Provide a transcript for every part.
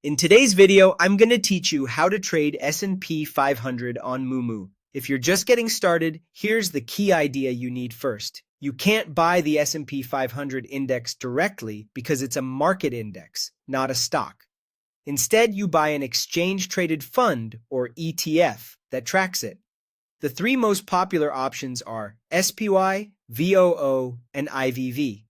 In today's video, I'm going to teach you how to trade S&P 500 on Moomoo. If you're just getting started, here's the key idea you need first. You can't buy the S&P 500 index directly because it's a market index, not a stock. Instead, you buy an exchange-traded fund, or ETF, that tracks it. The three most popular options are SPY, VOO, and IVV.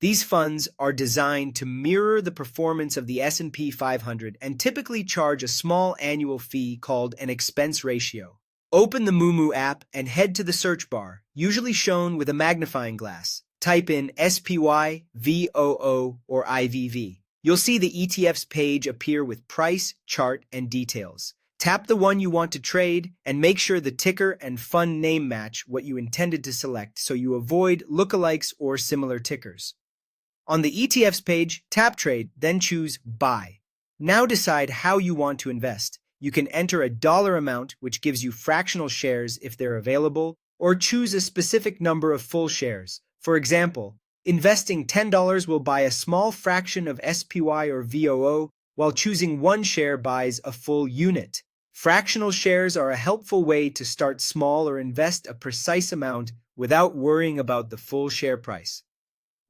These funds are designed to mirror the performance of the S&P 500 and typically charge a small annual fee called an expense ratio. Open the Moomoo app and head to the search bar, usually shown with a magnifying glass. Type in SPY, VOO, or IVV. You'll see the ETFs page appear with price, chart, and details. Tap the one you want to trade and make sure the ticker and fund name match what you intended to select so you avoid lookalikes or similar tickers. On the ETFs page, tap Trade, then choose Buy. Now decide how you want to invest. You can enter a dollar amount, which gives you fractional shares if they're available, or choose a specific number of full shares. For example, investing $10 will buy a small fraction of SPY or VOO, while choosing one share buys a full unit. Fractional shares are a helpful way to start small or invest a precise amount without worrying about the full share price.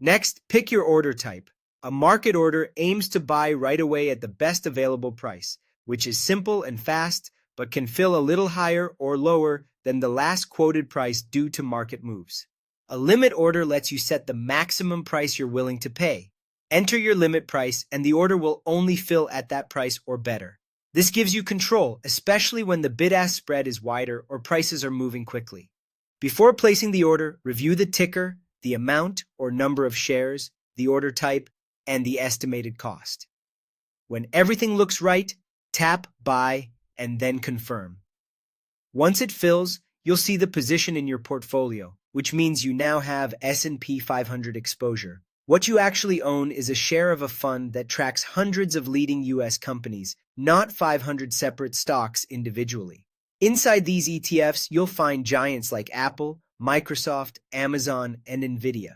Next, pick your order type. A market order aims to buy right away at the best available price, which is simple and fast, but can fill a little higher or lower than the last quoted price due to market moves. A limit order lets you set the maximum price you're willing to pay. Enter your limit price and the order will only fill at that price or better. This gives you control, especially when the bid-ask spread is wider or prices are moving quickly. Before placing the order, review the ticker, the amount or number of shares, the order type, and the estimated cost. When everything looks right, tap Buy and then Confirm. Once it fills, you'll see the position in your portfolio, which means you now have S&P 500 exposure. What you actually own is a share of a fund that tracks hundreds of leading U.S. companies, not 500 separate stocks individually. Inside these ETFs, you'll find giants like Apple, Microsoft, Amazon, and Nvidia.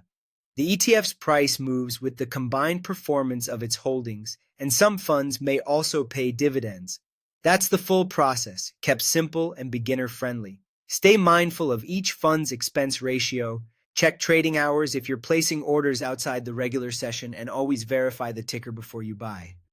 The ETF's price moves with the combined performance of its holdings, and some funds may also pay dividends. That's the full process, kept simple and beginner-friendly. Stay mindful of each fund's expense ratio, check trading hours if you're placing orders outside the regular session, and always verify the ticker before you buy.